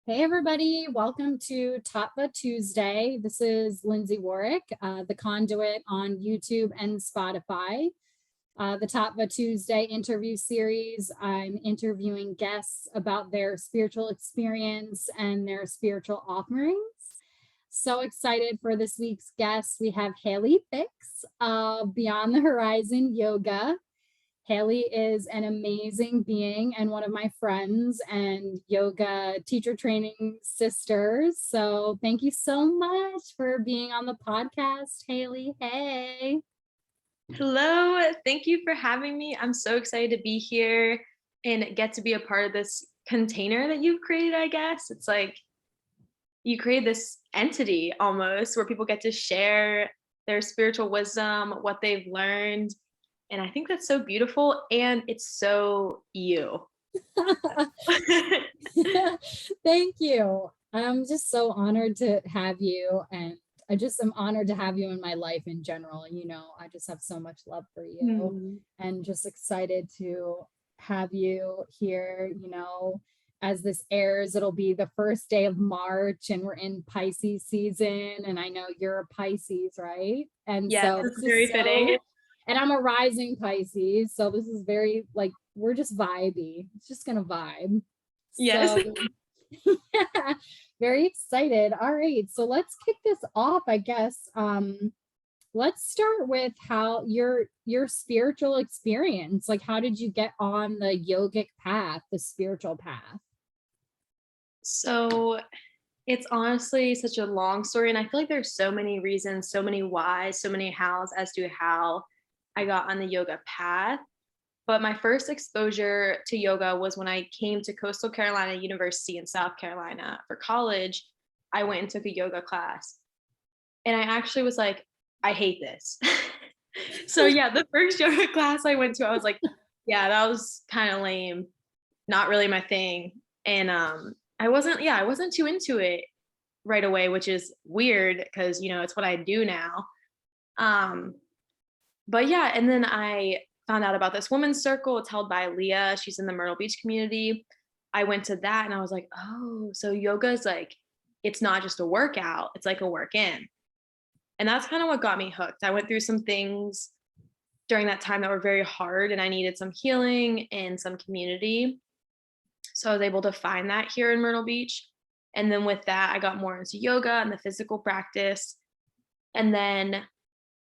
Hey everybody, welcome to Tattva Tuesday. This is Lindsay Warwick, the conduit on YouTube and Spotify. The Tattva Tuesday interview series, I'm interviewing guests about their spiritual experience and their spiritual offerings. So excited for this week's guest. We have Haileigh Fickes of Beyond the Horizon Yoga. Haileigh is an amazing being and one of my friends and yoga teacher training sisters. So thank you so much for being on the podcast, Haileigh. Hey. Hello, thank you for having me. I'm so excited to be here and get to be a part of this container that you've created, I guess. It's like you create this entity almost where people get to share their spiritual wisdom, what they've learned. And I think that's so beautiful and it's so you. Thank you. I'm just so honored to have you, and I just am honored to have you in my life in general. You know, I just have so much love for you and just excited to have you here, you know. As this airs, it'll be the first day of March and we're in Pisces season, and I know you're a Pisces, right? And yeah, so it's very fitting. And I'm a rising Pisces, so this is very, like, we're just vibey. It's just gonna vibe. Yes. So, yeah, very excited. All right, so let's kick this off, I guess. Let's start with how your spiritual experience, like how did you get on the yogic path, the spiritual path? So it's honestly such a long story. And I feel like there's so many reasons, so many whys, so many hows as to how I got on the yoga path. But my first exposure to yoga was when I came to Coastal Carolina University in South Carolina for college. I went and took a yoga class. And I actually was like, I hate this. So yeah, the first yoga class I went to, I was like, yeah, that was kind of lame. Not really my thing. And I wasn't too into it right away, which is weird because, you know, it's what I do now. But yeah, and then I found out about this women's circle. It's held by Leah. She's in the Myrtle Beach community. I went to that and I was like, oh, so yoga is like, it's not just a workout, it's like a work in. And that's kind of what got me hooked. I went through some things during that time that were very hard and I needed some healing and some community. So I was able to find that here in Myrtle Beach. And then with that, I got more into yoga and the physical practice. And then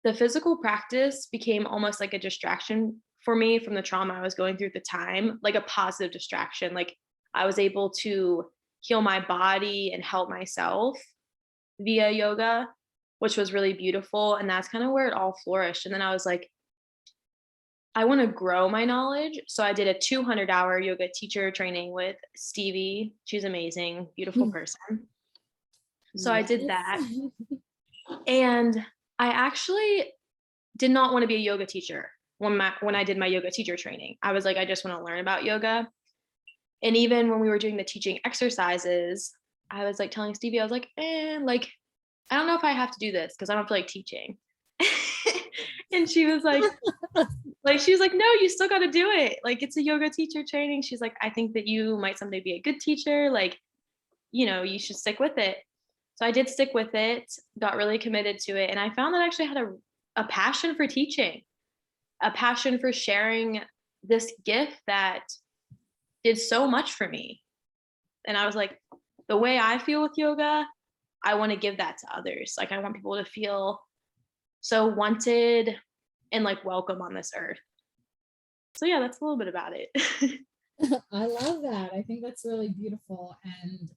the physical practice became almost like a distraction for me from the trauma I was going through at the time, like a positive distraction. Like I was able to heal my body and help myself via yoga, which was really beautiful. And that's kind of where it all flourished. And then I was like, I want to grow my knowledge. So I did a 200-hour yoga teacher training with Stevie. She's amazing, beautiful person. So I did that. And I actually did not want to be a yoga teacher when I did my yoga teacher training. I was like, I just want to learn about yoga. And even when we were doing the teaching exercises, I was like telling Stevie, I was like, like, I don't know if I have to do this because I don't feel like teaching. And she was like, she was like, no, you still got to do it. Like, it's a yoga teacher training. She's like, I think that you might someday be a good teacher. Like, you know, you should stick with it. So I did stick with it, got really committed to it. And I found that I actually had a passion for teaching, a passion for sharing this gift that did so much for me. And I was like, the way I feel with yoga, I want to give that to others. Like, I want people to feel so wanted and like welcome on this earth. So yeah, that's a little bit about it. I love that. I think that's really beautiful. And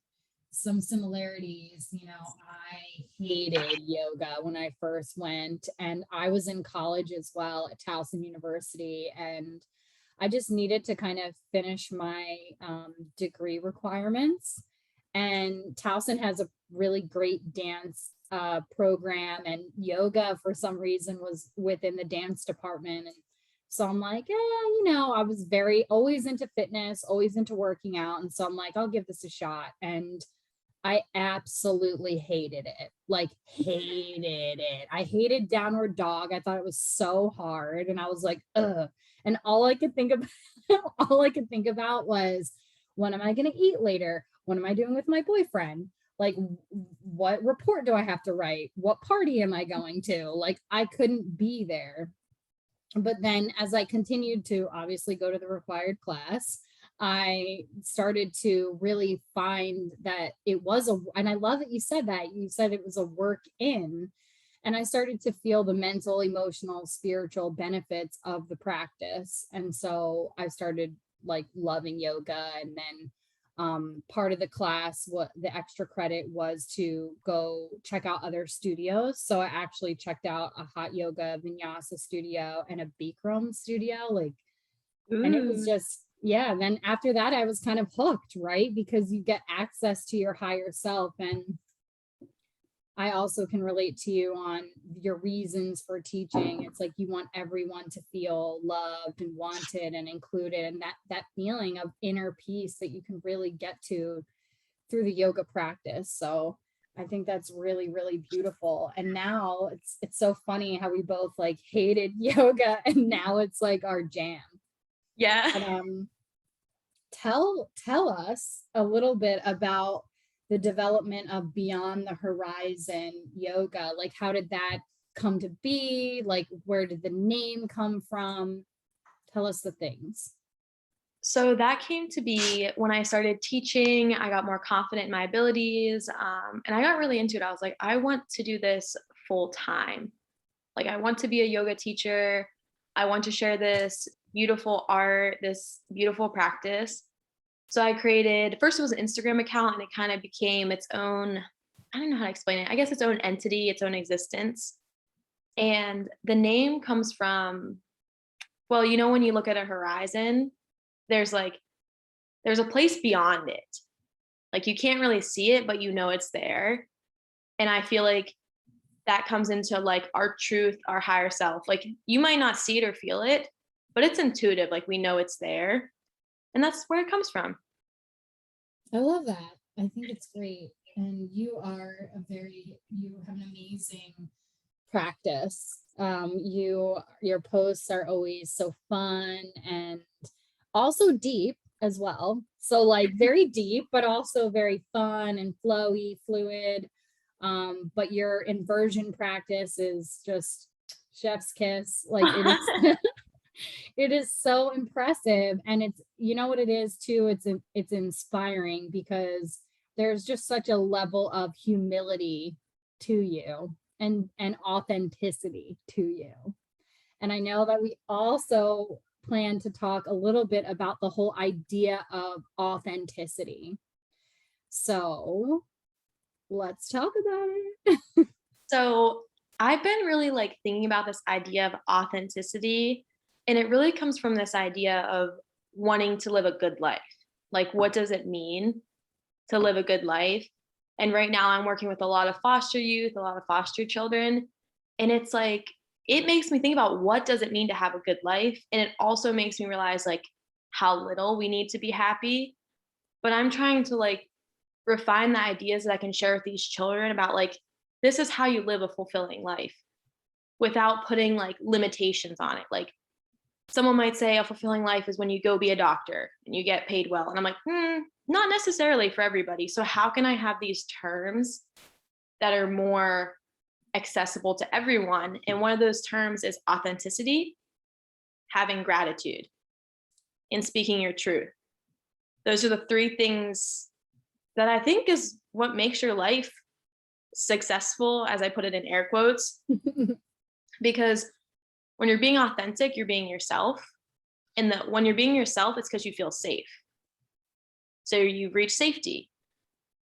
some similarities, you know, I hated yoga when I first went, and I was in college as well at Towson University, and I just needed to kind of finish my degree requirements. And Towson has a really great dance program, and yoga for some reason was within the dance department. And so I'm like, you know, I was always into fitness, always into working out. And so I'm like, I'll give this a shot. And I absolutely hated it. Like, hated it. I hated downward dog. I thought it was so hard. And I was like, ugh. And all I could think about was What am I going to eat later? What am I doing with my boyfriend? Like, what report do I have to write? What party am I going to? Like, I couldn't be there. But then as I continued to obviously go to the required class, I started to really find that it was and I love that you said that. You said it was a work in, and I started to feel the mental, emotional, spiritual benefits of the practice. And so I started like loving yoga. And then part of the class, what the extra credit was to go check out other studios. So I actually checked out a hot yoga vinyasa studio and a Bikram studio, like, and it was Ooh. just, yeah. Then after that, I was kind of hooked, right? Because you get access to your higher self. And I also can relate to you on your reasons for teaching. It's like you want everyone to feel loved and wanted and included, and that feeling of inner peace that you can really get to through the yoga practice. So I think that's really, really beautiful. And now it's so funny how we both like hated yoga and now it's like our jam. Yeah. But tell us a little bit about the development of Beyond the Horizon yoga. Like, how did that come to be? Like, where did the name come from? Tell us the things. So that came to be when I started teaching. I got more confident in my abilities, and I got really into it. I was like, I want to do this full time. Like, I want to be a yoga teacher. I want to share this beautiful art, this beautiful practice. So I created, first it was an Instagram account, and it kind of became its own, I don't know how to explain it. I guess its own entity, its own existence. And the name comes from, well, when you look at a horizon, there's like, there's a place beyond it. Like, you can't really see it, but it's there. And I feel like that comes into like our truth, our higher self. Like, you might not see it or feel it, but it's intuitive. Like, we know it's there. And that's where it comes from. I love that. I think it's great. And you have an amazing practice. Your posts are always so fun and also deep as well. So like very deep, but also very fun and flowy, fluid. But your inversion practice is just chef's kiss. Like it is it is so impressive. And it's, you know what it is too, it's inspiring because there's just such a level of humility to you and authenticity to you. And I know that we also plan to talk a little bit about the whole idea of authenticity. So let's talk about it. So I've been really like thinking about this idea of authenticity. And it really comes from this idea of wanting to live a good life. Like, what does it mean to live a good life? And right now I'm working with a lot of foster youth, a lot of foster children. And it's like, it makes me think about what does it mean to have a good life? And it also makes me realize like how little we need to be happy. But I'm trying to like refine the ideas that I can share with these children about like, this is how you live a fulfilling life without putting like limitations on it. Like, someone might say a fulfilling life is when you go be a doctor and you get paid well. And I'm like, not necessarily for everybody. So how can I have these terms that are more accessible to everyone? And one of those terms is authenticity, having gratitude, and speaking your truth. Those are the three things that I think is what makes your life successful, as I put it in air quotes, because when you're being authentic, you're being yourself. And that when you're being yourself, it's because you feel safe. So you reach safety.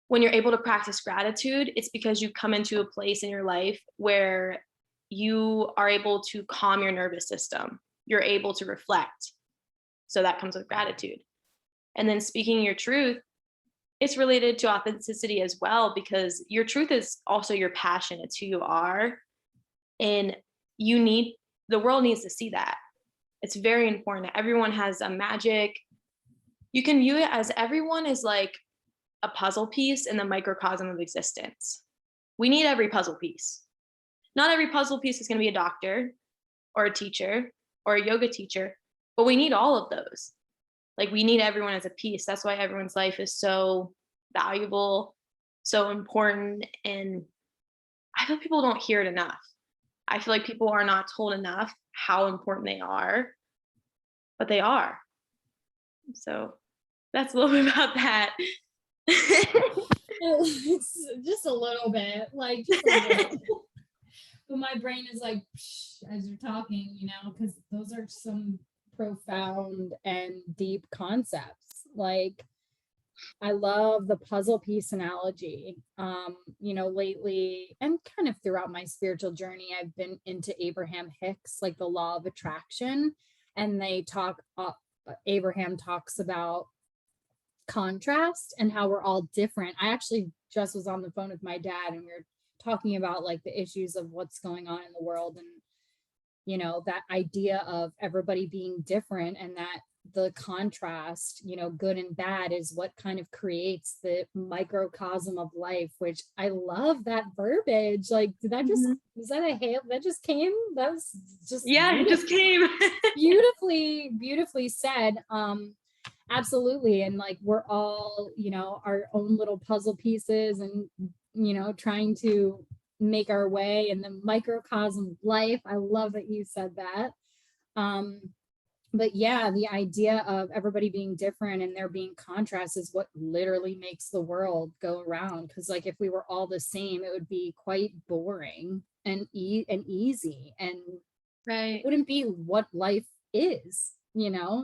When you're able to practice gratitude, it's because you come into a place in your life where you are able to calm your nervous system. You're able to reflect. So that comes with gratitude. And then speaking your truth, it's related to authenticity as well, because your truth is also your passion. It's who you are. And the world needs to see that. It's very important. Everyone has a magic. You can view it as everyone is like a puzzle piece in the microcosm of existence. We need every puzzle piece. Not every puzzle piece is going to be a doctor or a teacher or a yoga teacher, but we need all of those. Like we need everyone as a piece. That's why everyone's life is so valuable, so important. And I feel people don't hear it enough. I feel like people are not told enough how important they are, but they are. So that's a little bit about that. It's just a little bit, like just a little. But my brain is like, as you're talking, because those are some profound and deep concepts. Like, I love the puzzle piece analogy. Lately and kind of throughout my spiritual journey, I've been into Abraham Hicks, like the law of attraction. And Abraham talks about contrast and how we're all different. I actually just was on the phone with my dad and we were talking about like the issues of what's going on in the world, and that idea of everybody being different, and that the contrast, good and bad, is what kind of creates the microcosm of life, which I love that verbiage. Like, did that just was that a hail that just came? That was just it just came. beautifully said. Absolutely. And like we're all, our own little puzzle pieces, and trying to make our way in the microcosm of life. I love that you said that. But yeah, the idea of everybody being different and there being contrast is what literally makes the world go around. Because like if we were all the same, it would be quite boring and easy, and right, wouldn't be what life is,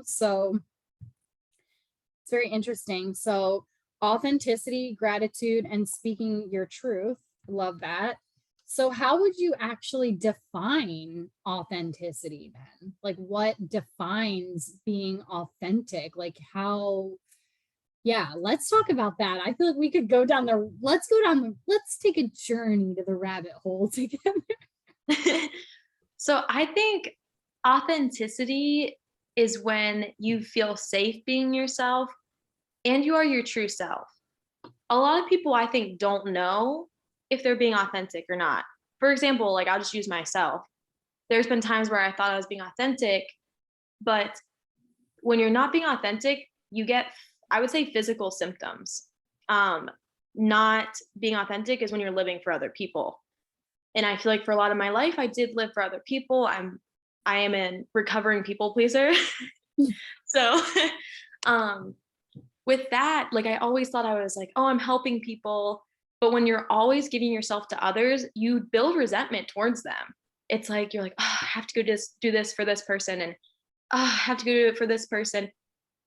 so it's very interesting. So authenticity, gratitude, and speaking your truth. Love that. So how would you actually define authenticity then? Like what defines being authentic? Like how, yeah, let's talk about that. I feel like we could let's take a journey to the rabbit hole together. So I think authenticity is when you feel safe being yourself and you are your true self. A lot of people, I think, don't know if they're being authentic or not. For example, like I'll just use myself. There's been times where I thought I was being authentic, but when you're not being authentic, you get, I would say, physical symptoms. Not being authentic is when you're living for other people. And I feel like for a lot of my life, I did live for other people. I am a recovering people pleaser. So with that, like I always thought I was like, oh, I'm helping people. But when you're always giving yourself to others, you build resentment towards them. It's like, you're like, oh, I have to go do this for this person. And oh, I have to go do it for this person.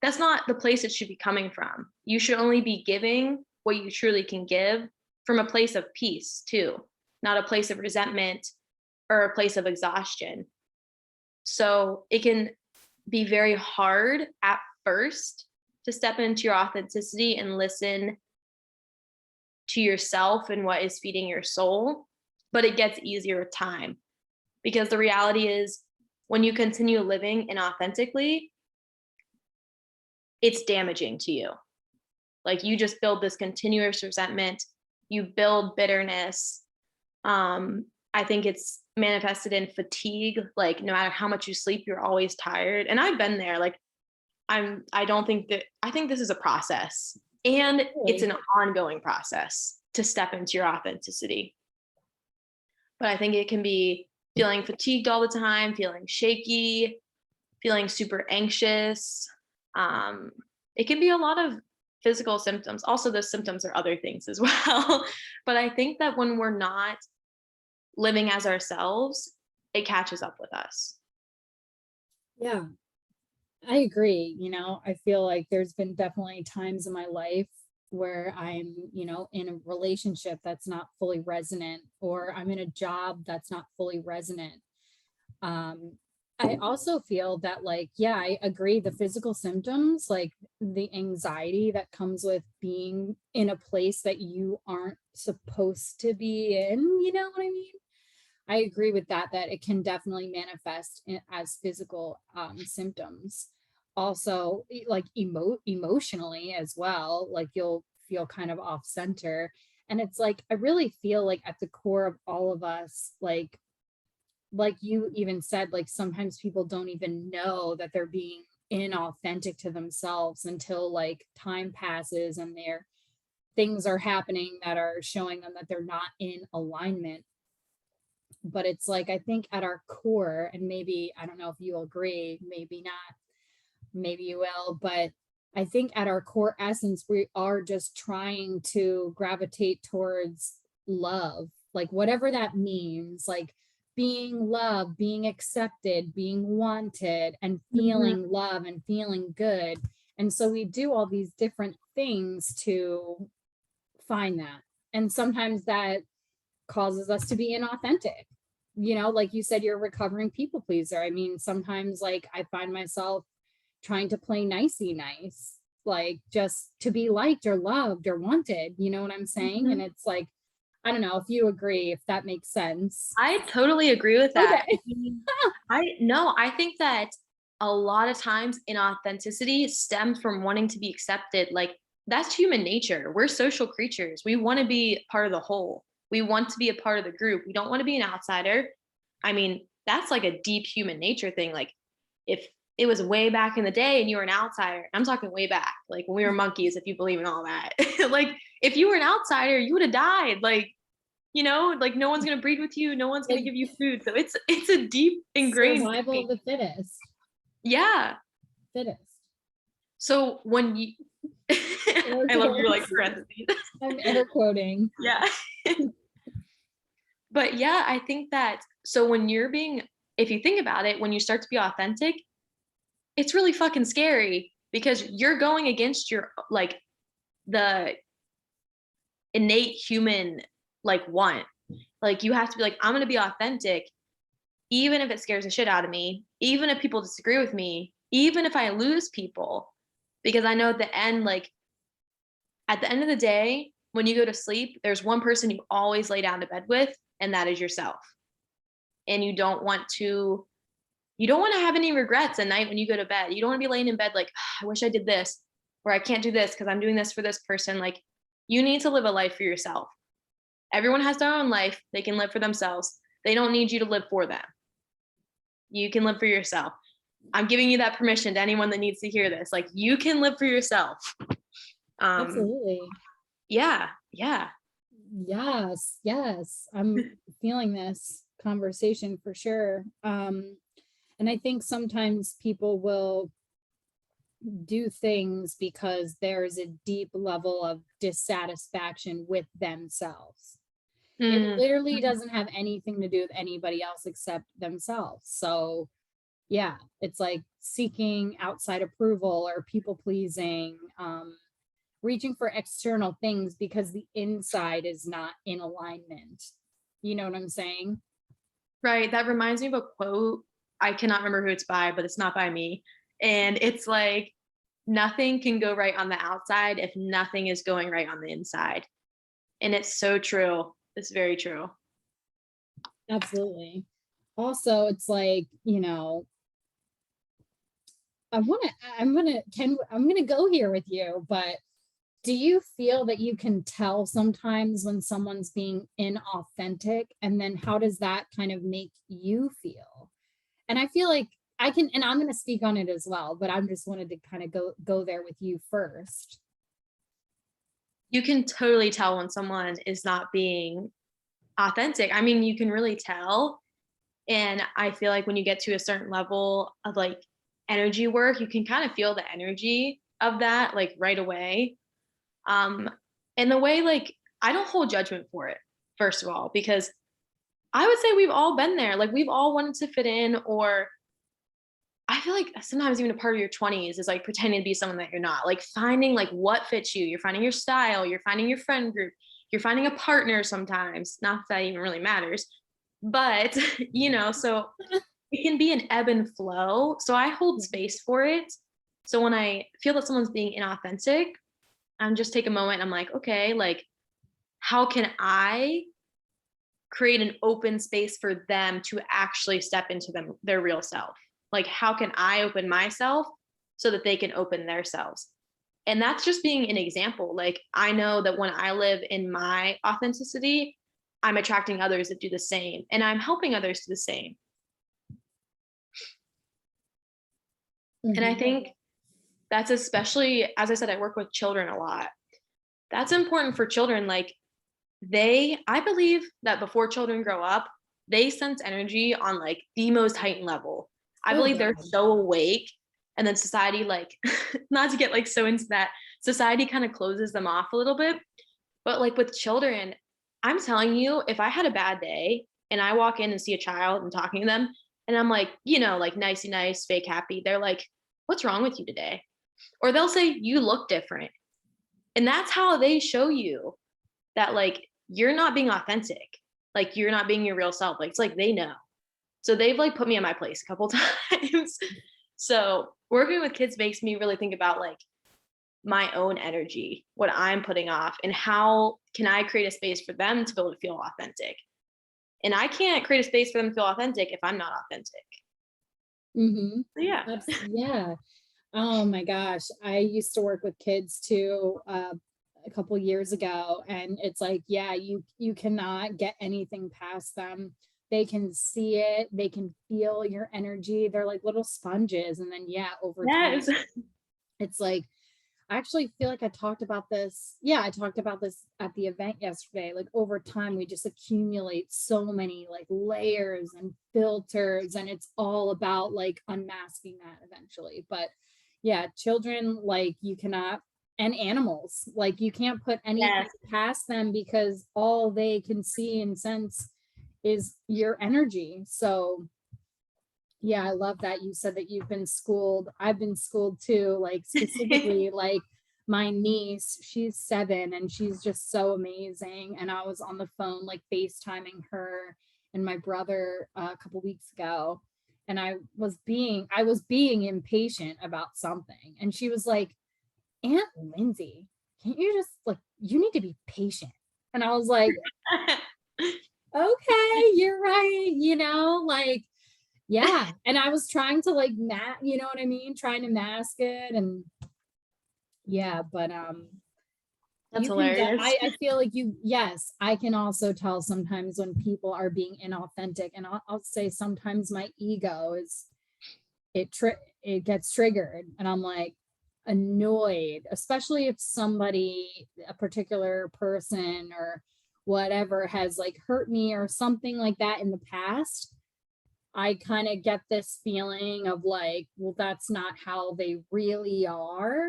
That's not the place it should be coming from. You should only be giving what you truly can give from a place of peace too, not a place of resentment or a place of exhaustion. So it can be very hard at first to step into your authenticity and listen to yourself and what is feeding your soul, but it gets easier with time, because the reality is when you continue living inauthentically, it's damaging to you. Like you just build this continuous resentment, you build bitterness. I think it's manifested in fatigue. Like no matter how much you sleep, you're always tired. And I've been there. Like I think this is a process, and it's an ongoing process to step into your authenticity. But I think it can be feeling fatigued all the time, feeling shaky, feeling super anxious. It can be a lot of physical symptoms. Also, those symptoms are other things as well. But I think that when we're not living as ourselves, it catches up with us. Yeah, I agree. I feel like there's been definitely times in my life where I'm, in a relationship that's not fully resonant, or I'm in a job that's not fully resonant. I also feel that like, yeah, I agree. The physical symptoms, like the anxiety that comes with being in a place that you aren't supposed to be in, you know what I mean? I agree with that it can definitely manifest as physical symptoms. Also, like emotionally as well, like you'll feel kind of off center. And it's like, I really feel like at the core of all of us, like you even said, like sometimes people don't even know that they're being inauthentic to themselves until like time passes and their things are happening that are showing them that they're not in alignment. But it's like, I think at our core, and maybe, I don't know if you agree, maybe not, maybe you will, but I think at our core essence, we are just trying to gravitate towards love, like whatever that means, like being loved, being accepted, being wanted, and feeling love and feeling good. And so we do all these different things to find that. And sometimes that causes us to be inauthentic. You know, like you said, you're a recovering people pleaser. I mean, sometimes like I find myself trying to play nicey nice, like just to be liked or loved or wanted, you know what I'm saying? And it's like, I don't know if you agree, if that makes sense. I totally agree with that. Okay. I think that a lot of times inauthenticity stems from wanting to be accepted. Like that's human nature. We're social creatures. We want to be part of the whole. We want to be a part of the group. We don't want to be an outsider. I mean, that's like a deep human nature thing. Like if it was way back in the day and you were an outsider, I'm talking way back, like when we were monkeys, if you believe in all that, like if you were an outsider, you would have died. Like, you know, like no one's going to breed with you. No one's going to give you food. So it's a deep ingrained survival thing. of the fittest. Yeah. Fittest. So when you, I love your like parentheses. I'm air quoting. Yeah. But yeah, I think that, so when you're being, if you think about it, when you start to be authentic, it's really fucking scary because you're going against your, like the innate human, like want, like you have to be like, I'm going to be authentic, even if it scares the shit out of me, even if people disagree with me, even if I lose people, because I know at the end, like at the end of the day, when you go to sleep, there's one person you always lay down to bed with, and that is yourself. And you don't want to have any regrets at night when you go to bed. You don't want to be laying in bed like, oh, I wish I did this, or I can't do this because I'm doing this for this person. Like you need to live a life for yourself. Everyone has their own life. They can live for themselves. They don't need you to live for them. You can live for yourself. I'm giving you that permission to anyone that needs to hear this. Like you can live for yourself. Absolutely. Yeah. Yes. I'm feeling this conversation for sure. And I think sometimes people will do things because there's a deep level of dissatisfaction with themselves. It literally doesn't have anything to do with anybody else except themselves. So yeah, it's like seeking outside approval or people pleasing, reaching for external things because the inside is not in alignment. You know what I'm saying? Right. That reminds me of a quote. I cannot remember who it's by, but it's not by me. And it's like, nothing can go right on the outside if nothing is going right on the inside. And it's so true. It's very true. Absolutely. Also, it's like, you know, I'm gonna go here with you, but do you feel that you can tell sometimes when someone's being inauthentic, and then how does that kind of make you feel? And I feel like I can, and I'm going to speak on it as well, but I'm just wanted to kind of go there with you first. You can totally tell when someone is not being authentic. I mean, you can really tell. And I feel like when you get to a certain level of like energy work, you can kind of feel the energy of that like right away. And the way, like, I don't hold judgment for it, first of all, because I would say we've all been there. Like we've all wanted to fit in, or I feel like sometimes even a part of your 20s is like pretending to be someone that you're not, like finding like what fits you. You're finding your style, you're finding your friend group, you're finding a partner sometimes, not that even really matters, but you know, so it can be an ebb and flow. So I hold space for it. So when I feel that someone's being inauthentic, I'm just take a moment. I'm like, okay, like, how can I create an open space for them to actually step into their real self? Like, how can I open myself so that they can open themselves? And that's just being an example. Like, I know that when I live in my authenticity, I'm attracting others that do the same, and I'm helping others do the same. And I Mhm. think that's especially, as I said, I work with children a lot. That's important for children. Like I believe that before children grow up, they sense energy on like the most heightened level. I Oh believe they're God. so awake. And then society, like, not to get like so into that, society kind of closes them off a little bit. But like with children, I'm telling you, if I had a bad day and I walk in and see a child and talking to them, and I'm like, like nicey nice, fake happy, they're like, what's wrong with you today? Or they'll say, you look different. And that's how they show you that like you're not being authentic. Like you're not being your real self. Like it's like they know. So they've like put me in my place a couple times. So working with kids makes me really think about like my own energy, what I'm putting off, and how can I create a space for them to be able to feel authentic. And I can't create a space for them to feel authentic if I'm not authentic. Mhm. So yeah. Yeah. Oh my gosh. I used to work with kids too, a couple years ago, and it's like, yeah, you cannot get anything past them. They can see it, they can feel your energy. They're like little sponges. And then yeah, over time, Yes. it's like I actually feel like I talked about this. Yeah, I talked about this at the event yesterday. Like over time, we just accumulate so many like layers and filters, and it's all about like unmasking that eventually. But yeah, children, like you cannot, and animals, like you can't put anything Yes. past them because all they can see and sense is your energy. So yeah, I love that you said that you've been schooled. I've been schooled too, like specifically like my niece, she's 7 and she's just so amazing. And I was on the phone like FaceTiming her and my brother a couple weeks ago. And I was being impatient about something. And she was like, Aunt Lindsay, can't you just like you need to be patient? And I was like, okay, you're right, like yeah. And I was trying to like you know what I mean? Trying to mask it and yeah, but That's you can hilarious. I feel like yes, I can also tell sometimes when people are being inauthentic, and I'll say sometimes my ego is it gets triggered and I'm like annoyed, especially if somebody, a particular person or whatever has like hurt me or something like that in the past. I kind of get this feeling of like, well, that's not how they really are.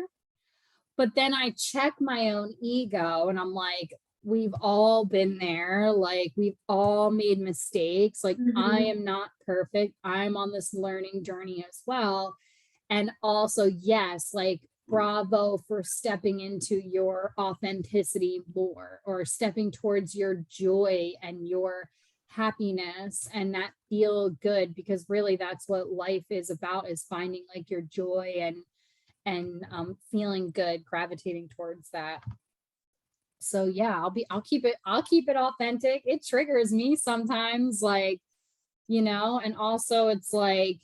But then I check my own ego and I'm like, we've all been there. Like, we've all made mistakes. Like, I Mhm. am not perfect. I'm on this learning journey as well. And also, yes, like, bravo for stepping into your authenticity more or stepping towards your joy and your happiness and that feel good, because really that's what life is about, is finding like your joy and feeling good, gravitating towards that. So yeah, I'll keep it authentic. It triggers me sometimes, like, and also it's like,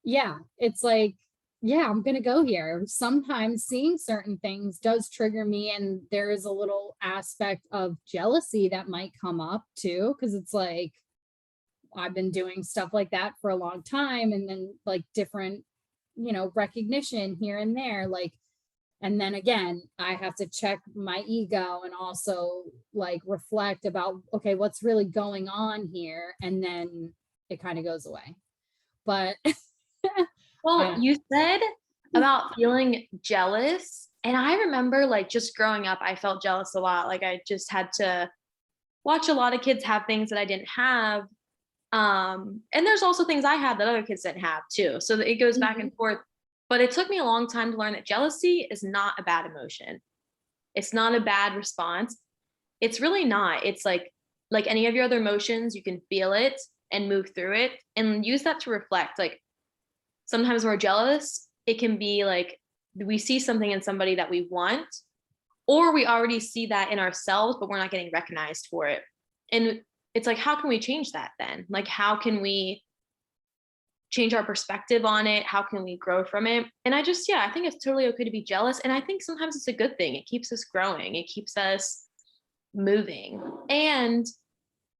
yeah, it's like, yeah, I'm gonna go here. Sometimes seeing certain things does trigger me, and there is a little aspect of jealousy that might come up too, because it's like I've been doing stuff like that for a long time, and then like different, recognition here and there, like, and then again, I have to check my ego and also like reflect about, okay, what's really going on here, and then it kind of goes away. But Well, I, you said about feeling jealous, and I remember like just growing up, I felt jealous a lot. Like I just had to watch a lot of kids have things that I didn't have. And there's also things I had that other kids didn't have too. So it goes back Mhm. and forth. But it took me a long time to learn that jealousy is not a bad emotion. It's not a bad response. It's really not. It's like any of your other emotions, you can feel it and move through it and use that to reflect. Like sometimes when we're jealous, it can be like we see something in somebody that we want, or we already see that in ourselves, but we're not getting recognized for it. And it's like, how can we change that then? Like, how can we change our perspective on it? How can we grow from it? And yeah, I think it's totally okay to be jealous. And I think sometimes it's a good thing. It keeps us growing, it keeps us moving. And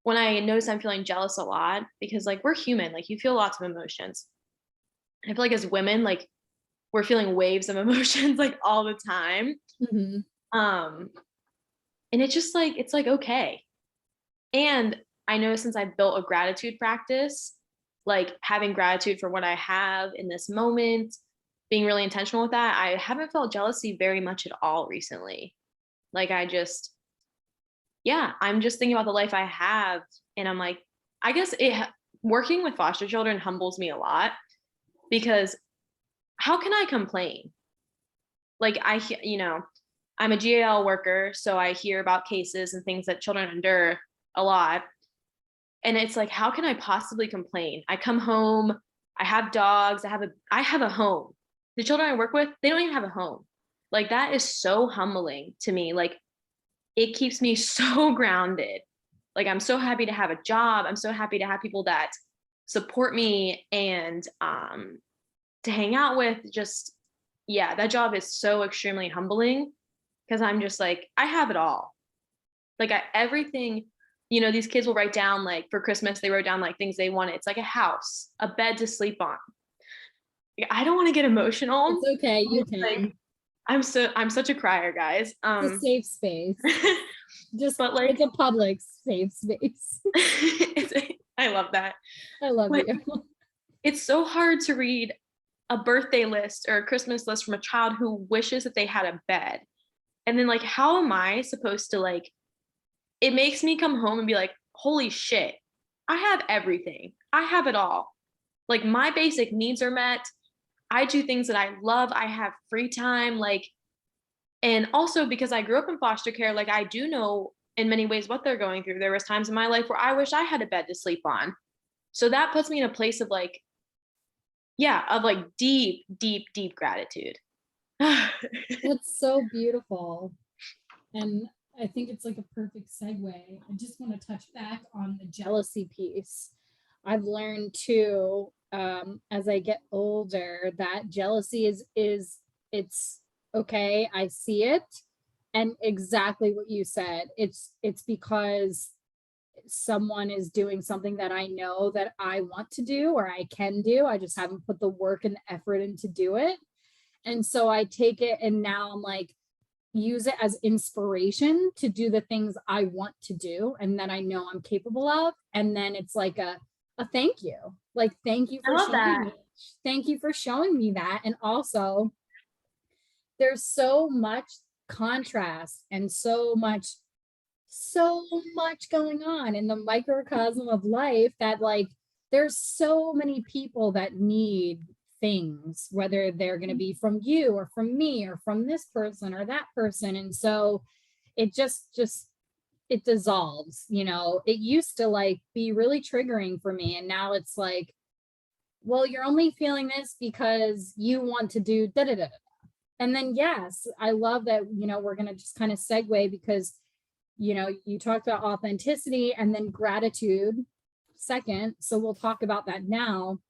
when I notice I'm feeling jealous a lot, because like we're human, like you feel lots of emotions. I feel like as women, like we're feeling waves of emotions like all the time. Mhm. Um, and it's just like, it's like, okay. And I know since I built a gratitude practice, like having gratitude for what I have in this moment, being really intentional with that, I haven't felt jealousy very much at all recently. Like I just, yeah, I'm just thinking about the life I have. And I'm like, I guess working with foster children humbles me a lot because how can I complain? Like I'm a GAL worker, so I hear about cases and things that children endure a lot. And it's like, how can I possibly complain? I come home, I have dogs, I have a home. The children I work with, they don't even have a home. Like that is so humbling to me. Like it keeps me so grounded. Like I'm so happy to have a job. I'm so happy to have people that support me and to hang out with. Just yeah, that job is so extremely humbling because I'm just like, I have it all. Like everything, these kids will write down like for Christmas, they wrote down like things they wanted. It's like a house, a bed to sleep on. Like, I don't want to get emotional. It's okay, you Like, can. I'm such a crier, guys. It's a safe space. Just But like it's a public safe space. I love that. I love But you. it's so hard to read a birthday list or a Christmas list from a child who wishes that they had a bed. And then like, how am I supposed to like, it makes me come home and be like, holy shit, I have everything. I have it all. Like my basic needs are met. I do things that I love. I have free time. Like, and also because I grew up in foster care, like I do know in many ways what they're going through. There was times in my life where I wish I had a bed to sleep on. So that puts me in a place of like, yeah, of like deep, deep, deep gratitude. That's so beautiful. And I think it's like a perfect segue. I just want to touch back on the jealousy piece. I've learned too, as I get older, that jealousy is it's okay. I see it, and exactly what you said. It's because someone is doing something that I know that I want to do or I can do. I just haven't put the work and the effort in to do it. And so I take it and now I'm like, use it as inspiration to do the things I want to do and that I know I'm capable of. And then it's like a thank you. Like, thank you I for love showing that. me. Thank you for showing me that. And also, there's so much contrast and so much going on in the microcosm of life that like there's so many people that need things, whether they're going to be from you or from me or from this person or that person. And so it just it dissolves. It used to like be really triggering for me, and now it's like, well, you're only feeling this because you want to do da da da. And then yes, I love that, we're going to just kind of segue because you talked about authenticity and then gratitude second. So we'll talk about that now.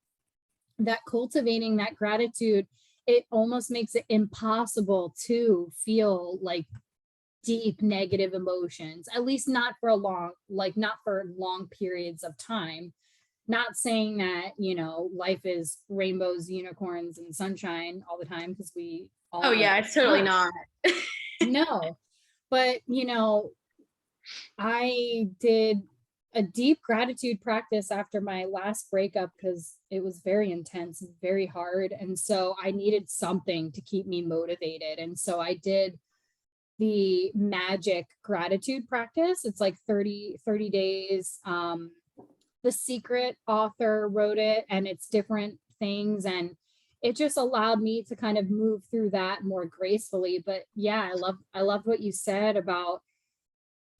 That cultivating that gratitude, it almost makes it impossible to feel like deep negative emotions, at least not for not for long periods of time. Not saying that, life is rainbows, unicorns, and sunshine all the time, because we Oh all yeah, it's totally not. no. But, I did a deep gratitude practice after my last breakup because it was very intense and very hard. And so I needed something to keep me motivated. And so I did the magic gratitude practice. It's like 30 days. The Secret author wrote it, and it's different things. And it just allowed me to kind of move through that more gracefully. But yeah, I loved what you said about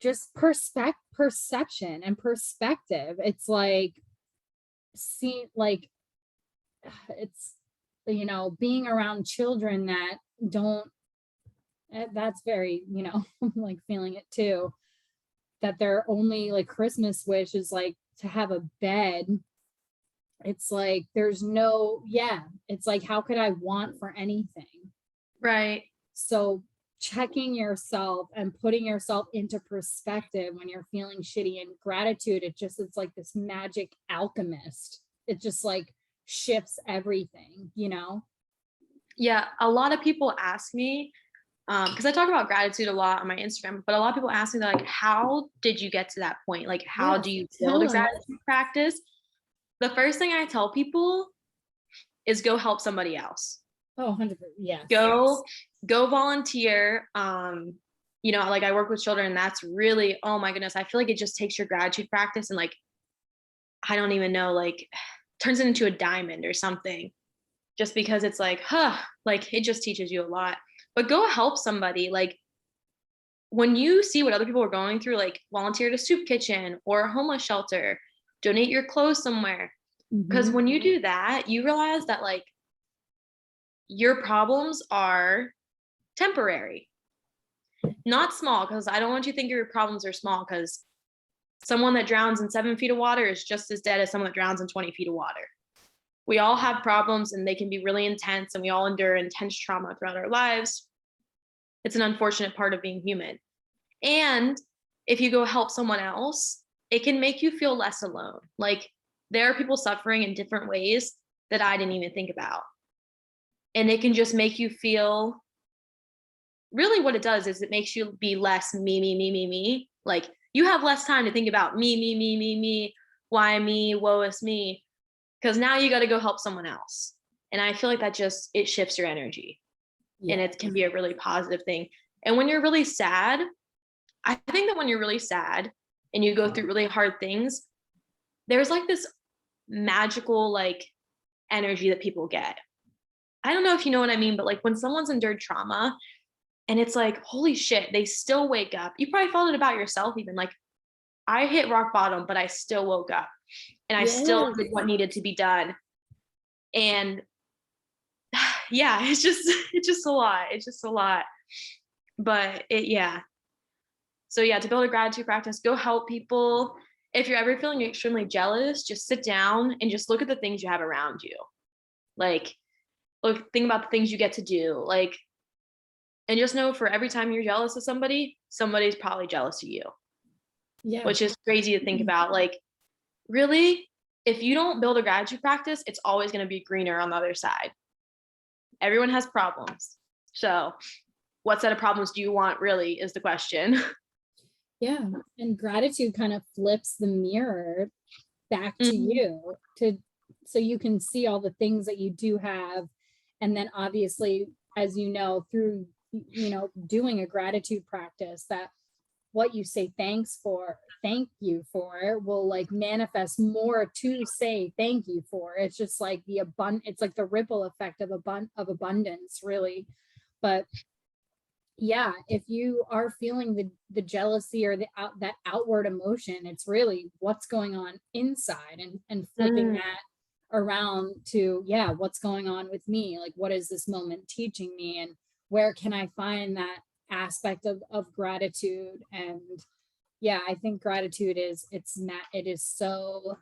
just perception and perspective. It's like, see, like it's, being around children that don't, that's very, like feeling it too, that their only like Christmas wish is like to have a bed. It's like, there's no, yeah, it's like, how could I want for anything? Right. So checking yourself and putting yourself into perspective when you're feeling shitty, and gratitude, it's like this magic alchemist. It just like shifts everything, you know? Yeah, a lot of people ask me, because I talk about gratitude a lot on my Instagram, but a lot of people ask me that, like, how did you get to that point? Like, how Yes, do you build a tell us. gratitude practice? The first thing I tell people is go help somebody else. Oh, 100%. Yes. Go volunteer. You know, like I work with children, and that's really, oh my goodness, I feel like it just takes your gratitude practice and like, I don't even know, like turns it into a diamond or something, just because it's like, like it just teaches you a lot. But go help somebody. Like when you see what other people are going through, like volunteer at a soup kitchen or a homeless shelter, donate your clothes somewhere. Because Mhm. when you do that, you realize that like your problems are temporary, not small. Because I don't want you to think your problems are small, because someone that drowns in 7 feet of water is just as dead as someone that drowns in 20 feet of water. We all have problems and they can be really intense, and we all endure intense trauma throughout our lives. It's an unfortunate part of being human. And if you go help someone else, it can make you feel less alone. Like there are people suffering in different ways that I didn't even think about. And it can just make you feel, really what it does is it makes you be less me, me, me, me, me. Like you have less time to think about me, me, me, me, me, why me, woe is me, because now you got to go help someone else. And I feel like that just, it shifts your energy, and Yeah. it can be a really positive thing. And when you're really sad, I think that when you're really sad and you go through really hard things, there's like this magical like energy that people get. I don't know if you know what I mean, but like when someone's endured trauma and it's like, holy shit, they still wake up. You probably felt it about yourself even. Like I hit rock bottom, but I still woke up and I still Yes. did what needed to be done. And yeah, it's just a lot. It's just a lot. But yeah. So yeah, to build a gratitude practice, go help people. If you're ever feeling extremely jealous, just sit down and just look at the things you have around you. Like, look, think about the things you get to do. Like, and just know for every time you're jealous of somebody, somebody's probably jealous of you, Yeah. which is crazy to think about. Like, really, if you don't build a gratitude practice, it's always going to be greener on the other side. Everyone has problems. So, what set of problems do you want, really, is the question. Yeah. And gratitude kind of flips the mirror back to Mhm. you, to so you can see all the things that you do have. And then obviously, as you know, through doing a gratitude practice, that what you say thank you for will like manifest more to say thank you for. It's just like it's like the ripple effect of abundance, really. But yeah, if you are feeling the jealousy or that outward emotion, it's really what's going on inside, and flipping Mm. that around to, yeah, what's going on with me, like what is this moment teaching me, and where can I find that aspect of gratitude. And yeah, I think gratitude it is so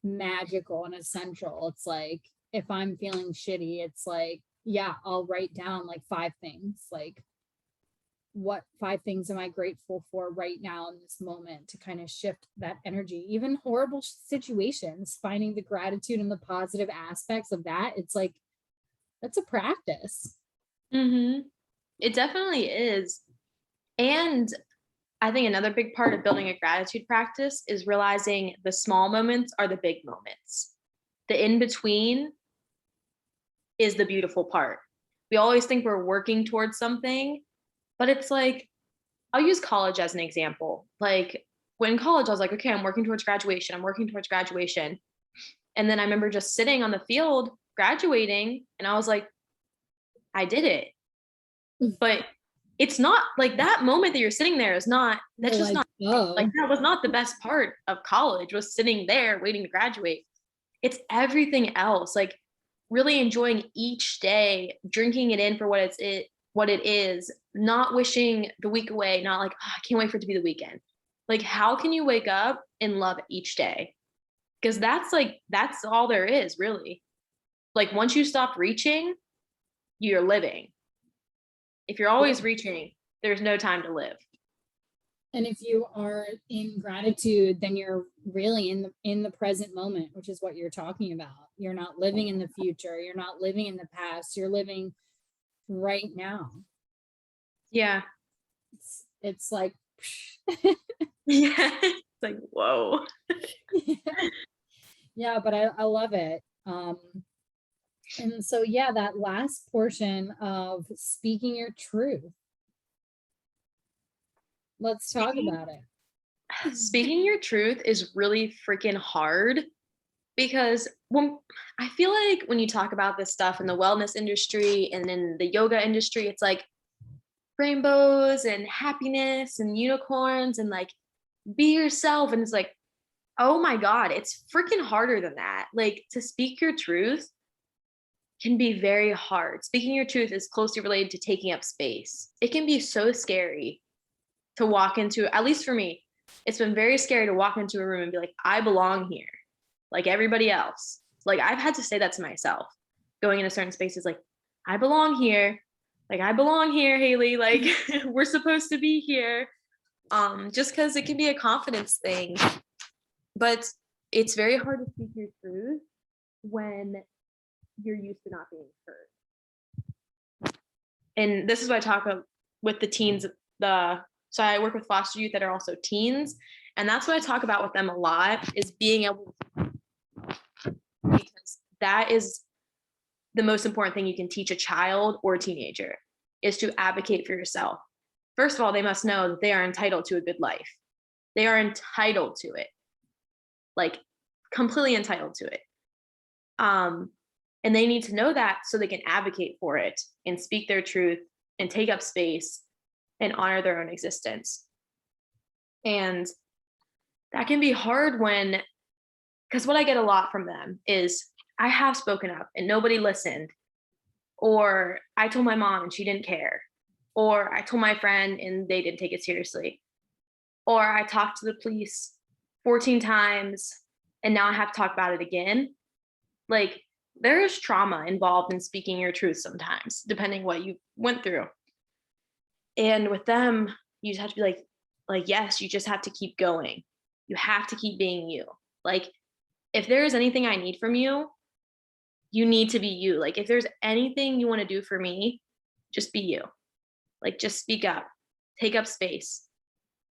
magical and essential. It's like if I'm feeling shitty, it's like, yeah, I'll write down like 5 things, like what 5 things am I grateful for right now in this moment, to kind of shift that energy. Even horrible situations, finding the gratitude and the positive aspects of that, it's like that's a practice. Mm-hmm. It definitely is. And I think another big part of building a gratitude practice is realizing the small moments are the big moments. The in between is the beautiful part. We always think we're working towards something, but it's like, I'll use college as an example. Like when in college, I was like, okay, I'm working towards graduation. I'm working towards graduation. And then I remember just sitting on the field graduating, and I was like, I did it. But it's not like that moment that you're sitting there is not, that's You're just like, not like oh, that was not the best part of college, was sitting there waiting to graduate. It's everything else, like really enjoying each day, drinking it in for what it is, not wishing the week away, not like, oh, I can't wait for it to be the weekend. Like how can you wake up and love each day? Because that's all there is, really. Like once you stop reaching, you're living. If you're yeah, always reaching, there's no time to live. And if you are in gratitude, then you're really in the present moment, which is what you're talking about. You're not living in the future, you're not living in the past, you're living right now. Yeah. It's like Yeah. It's like, whoa. yeah, but I love it. And so yeah, that last portion of speaking your truth. Let's talk about it. Speaking your truth is really freaking hard because when I feel like when you talk about this stuff in the wellness industry and in the yoga industry, it's like rainbows and happiness and unicorns and like be yourself. And it's like, oh my God, it's freaking harder than that. Like to speak your truth can be very hard. Speaking your truth is closely related to taking up space. It can be so scary to walk into, at least for me, it's been very scary to walk into a room and be like, I belong here, like everybody else. Like I've had to say that to myself, going into certain spaces, like, I belong here. Like, I belong here, Haileigh. Like, we're supposed to be here. Just because it can be a confidence thing. But it's very hard to speak your truth when you're used to not being heard. And this is what I talk about with the teens. So I work with foster youth that are also teens, and that's what I talk about with them a lot, is being able to, because that is the most important thing you can teach a child or a teenager, is to advocate for yourself. First of all, they must know that they are entitled to a good life. They are entitled to it, like completely entitled to it. And they need to know that so they can advocate for it and speak their truth and take up space and honor their own existence. And that can be hard when, because what I get a lot from them is, I have spoken up and nobody listened, or I told my mom and she didn't care, or I told my friend and they didn't take it seriously, or I talked to the police 14 times and now I have to talk about it again. Like, there is trauma involved in speaking your truth sometimes, depending what you went through. And with them, you just have to be like, yes, you just have to keep going. You have to keep being you. Like, if there is anything I need from you, you need to be you. Like, if there's anything you want to do for me, just be you. Like, just speak up, take up space.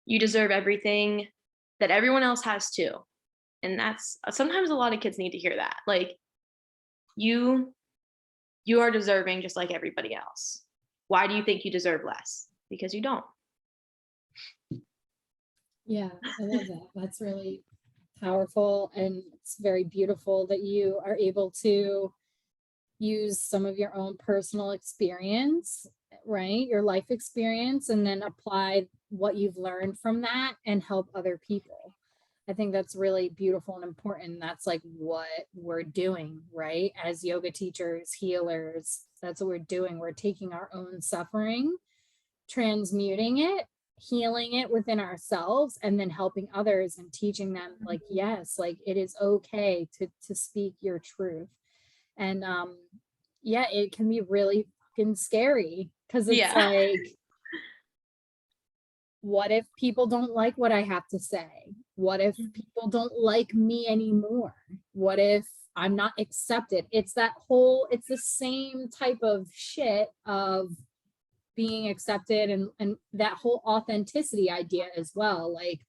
You deserve everything that everyone else has too. And that's sometimes a lot of kids need to hear that. Like, you are deserving just like everybody else. Why do you think you deserve less? Because you don't. Yeah, I love that. That's really powerful, and it's very beautiful that you are able to use some of your own personal experience, right? Your life experience, and then apply what you've learned from that and help other people. I think that's really beautiful and important. That's like what we're doing, right? As yoga teachers, healers, that's what we're doing. We're taking our own suffering, transmuting it, healing it within ourselves, and then helping others and teaching them, like, yes, like it is okay to speak your truth. And yeah, it can be really fucking scary, because it's like, what if people don't like what I have to say? What if people don't like me anymore? What if I'm not accepted? It's the same type of shit of being accepted, and that whole authenticity idea as well. Like,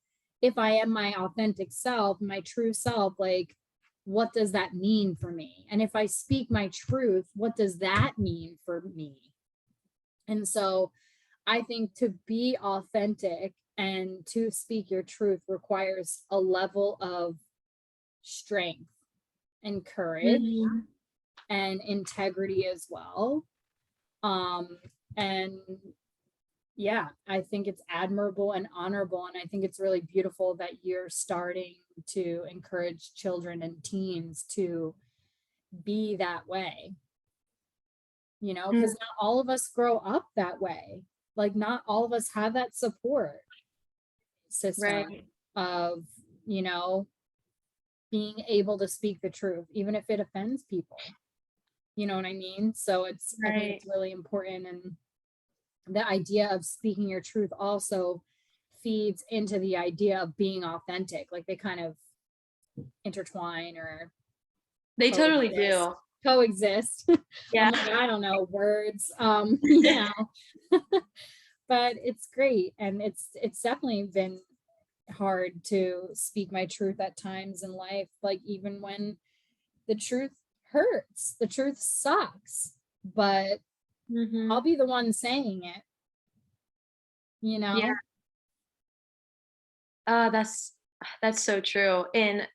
if I am my authentic self, my true self, like, what does that mean for me? And if I speak my truth, what does that mean for me? And so I think to be authentic and to speak your truth requires a level of strength and courage and integrity as well. And yeah, I think it's admirable and honorable. And I think it's really beautiful that you're starting to encourage children and teens to be that way, because not all of us grow up that way. Like, not all of us have that support system, right, of, being able to speak the truth, even if it offends people. You know what I mean? So it's, right, I think it's really important. And the idea of speaking your truth also feeds into the idea of being authentic. Like they kind of intertwine or They totally coexist. do. Coexist. Yeah. I'm like, I don't know words. But it's great. And it's definitely been hard to speak my truth at times in life. Like even when the truth hurts, the truth sucks, but I'll be the one saying it, Yeah. That's so true. And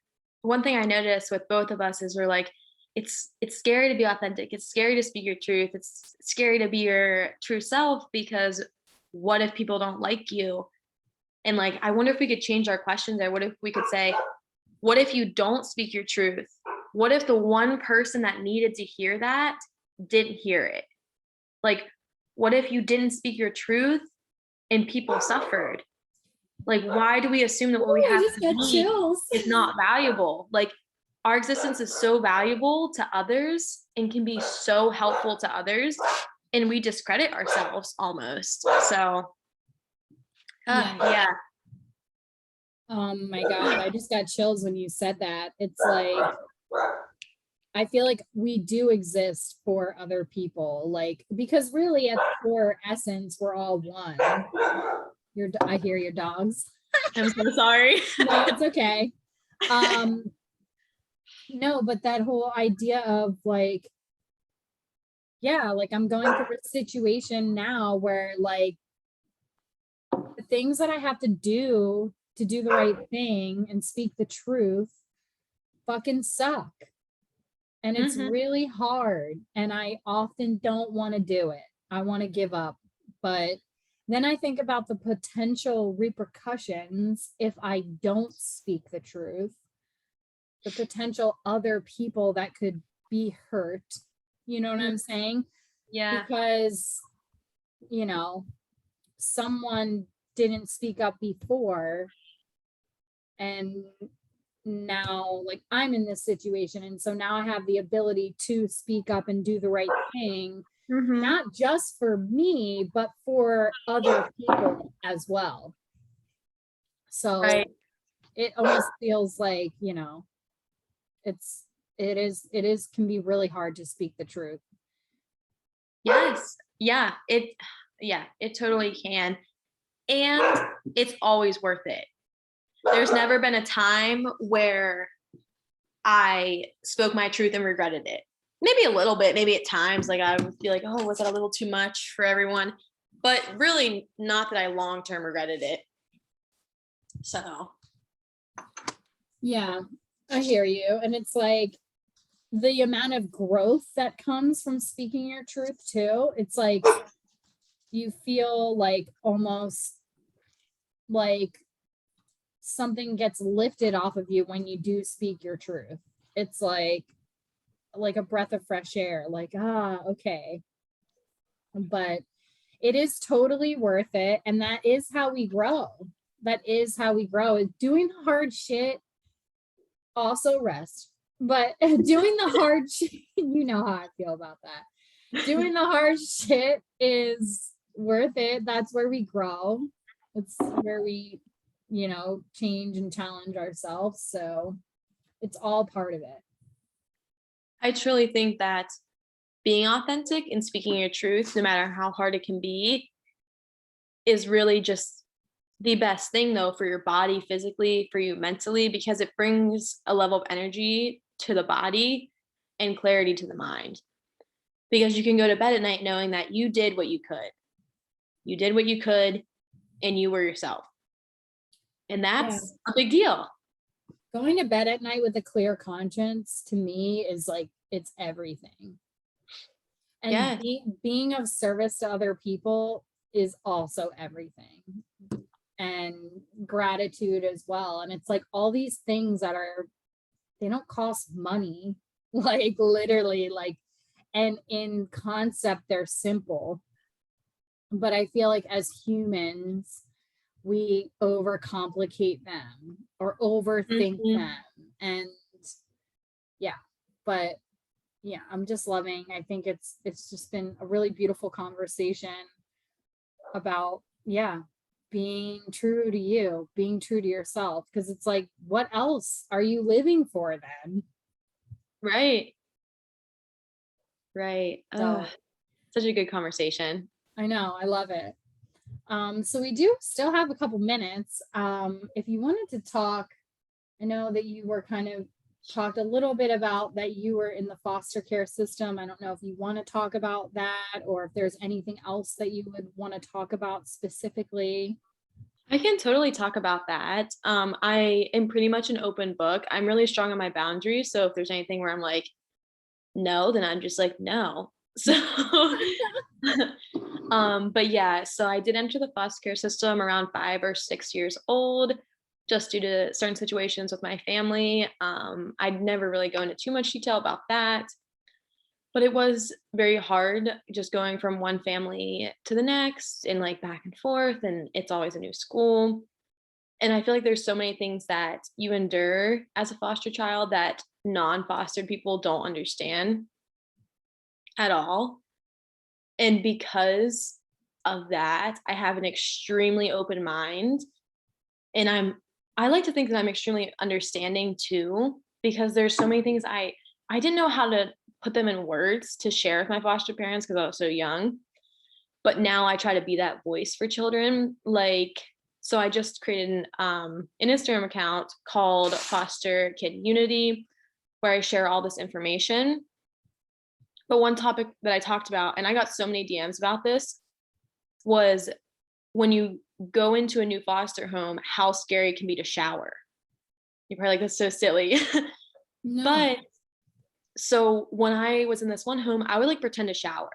one thing I noticed with both of us is we're like, it's scary to be authentic. It's scary to speak your truth. It's scary to be your true self, because what if people don't like you? And like, I wonder if we could change our questions there. What if we could say, what if you don't speak your truth? What if the one person that needed to hear that didn't hear it? Like, what if you didn't speak your truth and people suffered? Like, why do we assume that what we I have just to got be chills. is not valuable? Like, our existence is so valuable to others and can be so helpful to others, and we discredit ourselves almost. So, yeah. Oh my God, I just got chills when you said that. It's like, I feel like we do exist for other people, like, because really at core essence, we're all one. I hear your dogs. I'm so sorry. No, it's okay. No, but that whole idea of like, yeah, like I'm going through a situation now where like the things that I have to do the right thing and speak the truth fucking suck. And it's really hard. And I often don't want to do it. I want to give up. But then I think about the potential repercussions if I don't speak the truth, the potential other people that could be hurt. You know what I'm saying? Yeah. Because, someone didn't speak up before, and now like I'm in this situation, and so now I have the ability to speak up and do the right thing, not just for me but for other people as well. So it almost feels like, it is can be really hard to speak the truth. Yes. Yeah. It totally can. And it's always worth it. There's never been a time where I spoke my truth and regretted it. Maybe a little bit, maybe at times, like I would feel like, oh, was that a little too much for everyone? But really not that I long-term regretted it. So. Yeah, I hear you. And it's like the amount of growth that comes from speaking your truth too. It's like you feel like almost like something gets lifted off of you when you do speak your truth. It's like a breath of fresh air, like, okay. But it is totally worth it. And that is how we grow. Doing the hard shit, also rest. But doing the hard shit, you know how I feel about that. Doing the hard shit is worth it. That's where we grow. It's where we, change and challenge ourselves. So it's all part of it. I truly think that being authentic and speaking your truth, no matter how hard it can be, is really just the best thing, though, for your body physically, for you mentally, because it brings a level of energy to the body and clarity to the mind. Because you can go to bed at night knowing that you did what you could. You did what you could, and you were yourself. And that's a big deal. Going to bed at night with a clear conscience, to me, is like, it's everything. And being of service to other people is also everything. And gratitude as well. And it's like all these things that they don't cost money, like literally, like, and in concept, they're simple. But I feel like as humans, we overcomplicate them or overthink them. And but I'm just loving. I think it's just been a really beautiful conversation about, being true to you, being true to yourself. Cause it's like, what else are you living for then? Right. Right. So Such a good conversation. I know, I love it. So we do still have a couple minutes. If you wanted to talk, I know that you were kind of talked a little bit about that you were in the foster care system. I don't know if you want to talk about that or if there's anything else that you would want to talk about specifically. I can totally talk about that. I am pretty much an open book. I'm really strong on my boundaries. So if there's anything where I'm like, no, then I'm just like, no. So, but yeah, so I did enter the foster care system around 5 or 6 years old, just due to certain situations with my family. I'd never really go into too much detail about that, but it was very hard just going from one family to the next and like back and forth. And it's always a new school. And I feel like there's so many things that you endure as a foster child that non-fostered people don't understand at all. And because of that, I have an extremely open mind. And I like to think that I'm extremely understanding too, because there's so many things I didn't know how to put them in words to share with my foster parents because I was so young. But now I try to be that voice for children. Like, so I just created an Instagram account called Foster Kid Unity, where I share all this information. But one topic that I talked about, and I got so many DMs about this, was when you go into a new foster home, how scary it can be to shower. You're probably like, that's so silly. No. But so when I was in this one home, I would like pretend to shower.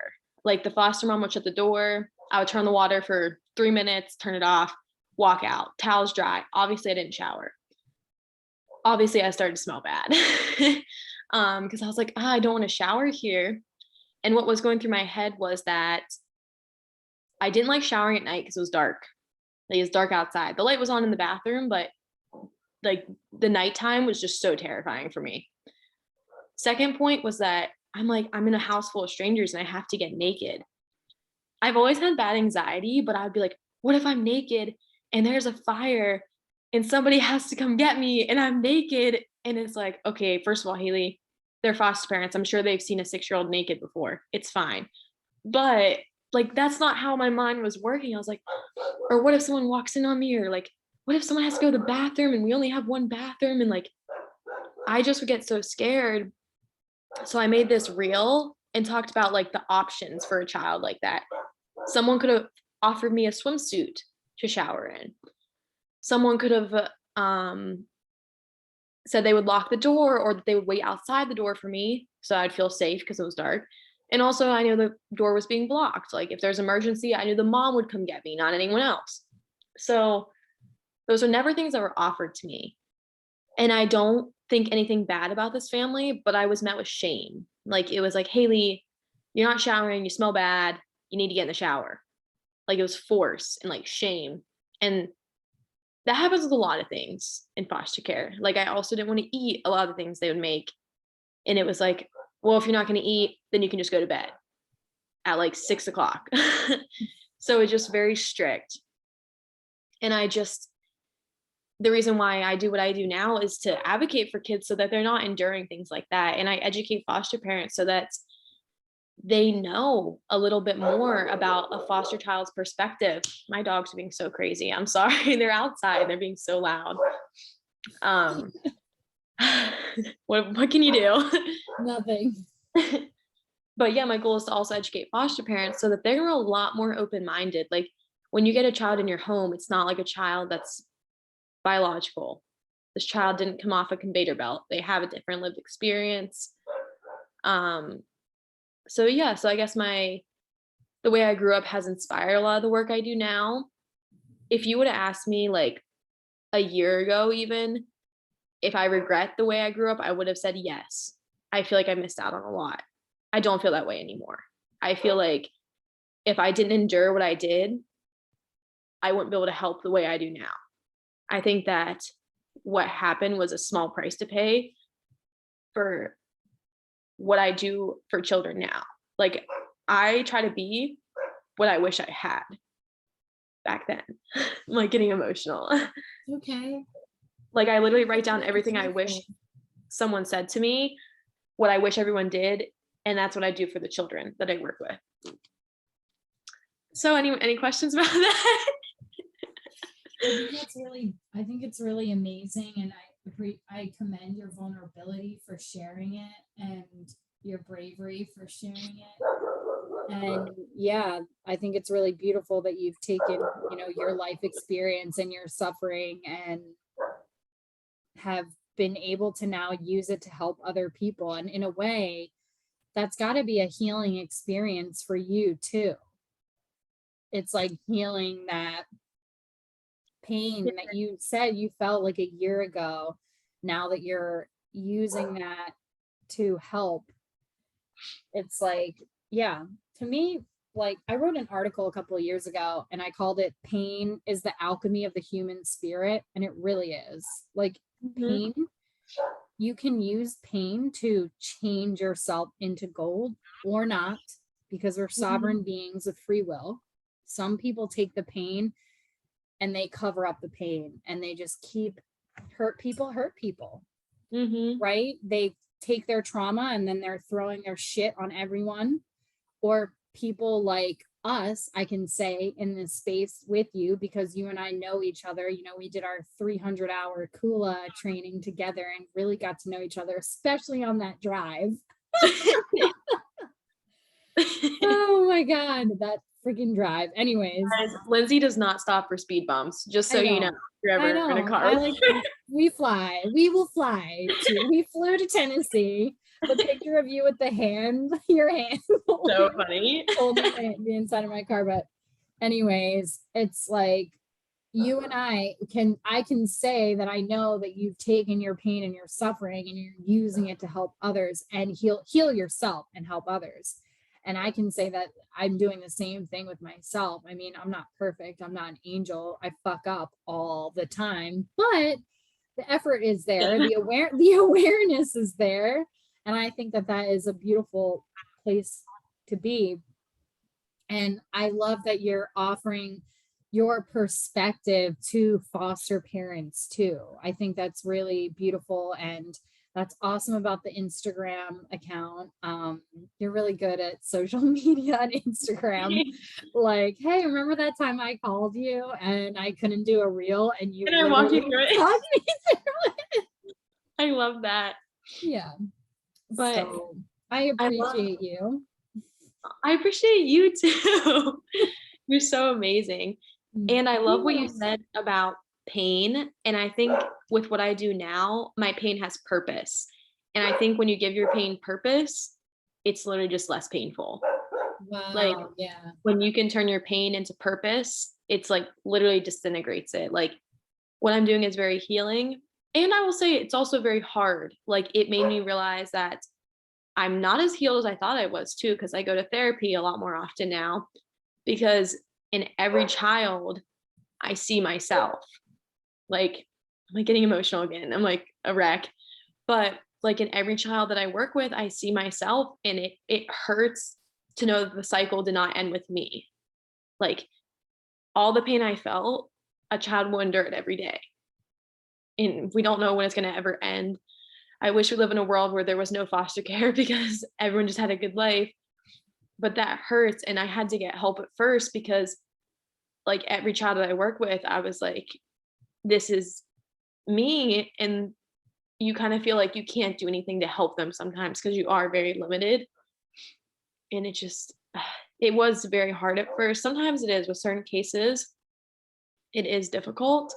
Like the foster mom would shut the door. I would turn the water for 3 minutes, turn it off, walk out, towels dry. Obviously, I didn't shower. Obviously, I started to smell bad because I was like, I don't want to shower here. And what was going through my head was that I didn't like showering at night because it was dark. Like it was dark outside. The light was on in the bathroom, but like the nighttime was just so terrifying for me. Second point was that I'm like, I'm in a house full of strangers and I have to get naked. I've always had bad anxiety, but I'd be like, what if I'm naked and there's a fire and somebody has to come get me and I'm naked? And it's like, okay, first of all, Haileigh, they're foster parents. I'm sure they've seen a 6-year-old naked before. It's fine. But like, that's not how my mind was working. I was like, or what if someone walks in on me? Or like, what if someone has to go to the bathroom and we only have one bathroom? And like, I just would get so scared. So I made this reel and talked about like the options for a child like that. Someone could have offered me a swimsuit to shower in. Someone could have said they would lock the door or that they would wait outside the door for me so I'd feel safe because it was dark. And also I knew the door was being blocked. Like if there's emergency, I knew the mom would come get me, not anyone else. So those are never things that were offered to me. And I don't think anything bad about this family, but I was met with shame. Like it was like, Haileigh, you're not showering, you smell bad, you need to get in the shower. Like it was force and like shame. And that happens with a lot of things in foster care. Like I also didn't want to eat a lot of the things they would make. And it was like, well, if you're not going to eat, then you can just go to bed at like 6 o'clock. So it's just very strict. And the reason why I do what I do now is to advocate for kids so that they're not enduring things like that. And I educate foster parents so that they know a little bit more about a foster child's perspective. My dogs are being so crazy. I'm sorry. They're outside. They're being so loud. What can you do? Nothing. But yeah, my goal is to also educate foster parents so that they're a lot more open-minded. Like when you get a child in your home, it's not like a child that's biological. This child didn't come off a conveyor belt. They have a different lived experience. So yeah, so I guess the way I grew up has inspired a lot of the work I do now. If you would have asked me like a year ago, even if I regret the way I grew up, I would have said yes. I feel like I missed out on a lot. I don't feel that way anymore. I feel like if I didn't endure what I did, I wouldn't be able to help the way I do now. I think that what happened was a small price to pay for what I do for children now. Like I try to be what I wish I had. back then. I'm like getting emotional. Okay. Like I literally write down That's everything I beautiful. wish someone said to me, what I wish everyone did, and that's what I do for the children that I work with. So any questions about that? I think it's really amazing, and I commend your vulnerability for sharing it and your bravery for sharing it. And yeah, I think it's really beautiful that you've taken, your life experience and your suffering and have been able to now use it to help other people. And in a way, that's got to be a healing experience for you too. It's like healing that pain that you said you felt like a year ago, now that you're using that to help. It's like, yeah, to me, like I wrote an article a couple of years ago and I called it Pain is the Alchemy of the Human Spirit. And it really is. Like pain, you can use pain to change yourself into gold or not, because we're sovereign beings with free will. Some people take the pain and they cover up the pain and they just keep hurt people, right? They take their trauma and then they're throwing their shit on everyone. Or people like us, I can say in this space with you, because you and I know each other. We did our 300-hour Kula training together and really got to know each other, especially on that drive. Oh my God, that freaking drive. Anyways, guys, Lindsay does not stop for speed bumps, just so you know, if you're ever in a car. We flew to Tennessee. The picture of you with the hand, your hand. So funny. Holding the inside of my car. But anyways, it's like you and I can say that I know that you've taken your pain and your suffering and you're using it to help others and heal yourself and help others. And I can say that I'm doing the same thing with myself. I mean, I'm not perfect. I'm not an angel. I fuck up all the time, but the effort is there. The awareness is there. And I think that is a beautiful place to be. And I love that you're offering your perspective to foster parents too. I think that's really beautiful. And that's awesome about the Instagram account. You're really good at social media on Instagram. Like, hey, remember that time I called you and I couldn't do a reel and you I walked you through it. talked me through it. I love that. Yeah. But so I appreciate you. I appreciate you too. You're so amazing. And I love what you said about pain. And I think with what I do now, my pain has purpose. And I think when you give your pain purpose, it's literally just less painful. Wow. Like, yeah. When you can turn your pain into purpose, it's like literally disintegrates it. Like what I'm doing is very healing. And I will say it's also very hard. Like it made me realize that I'm not as healed as I thought I was too, because I go to therapy a lot more often now, because in every child, I see myself. Like, I'm like getting emotional again. I'm like a wreck. But like in every child that I work with, I see myself, and it hurts to know that the cycle did not end with me. Like all the pain I felt, a child will endure it every day. And we don't know when it's going to ever end. I wish we live in a world where there was no foster care because everyone just had a good life. But that hurts. And I had to get help at first because like every child that I work with, I was like, this is me. And you kind of feel like you can't do anything to help them sometimes because you are very limited. And it was very hard at first. Sometimes it is with certain cases. It is difficult.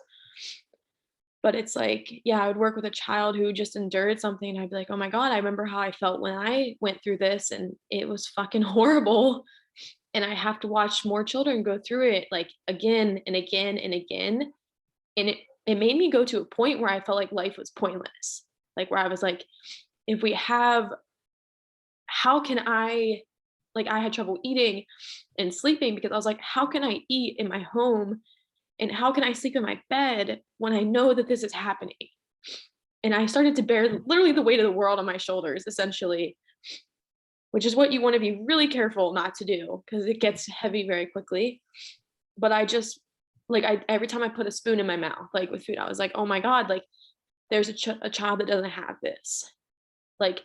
But it's like, yeah, I would work with a child who just endured something. And I'd be like, oh my God, I remember how I felt when I went through this and it was fucking horrible. And I have to watch more children go through it like again and again and again. And it made me go to a point where I felt like life was pointless. Like where I was like, how can I had trouble eating and sleeping because I was like, how can I eat in my home? And how can I sleep in my bed when I know that this is happening? And I started to bear literally the weight of the world on my shoulders, essentially, which is what you want to be really careful not to do because it gets heavy very quickly. But I just like every time I put a spoon in my mouth, like with food, I was like, oh my God, like there's a child that doesn't have this. Like,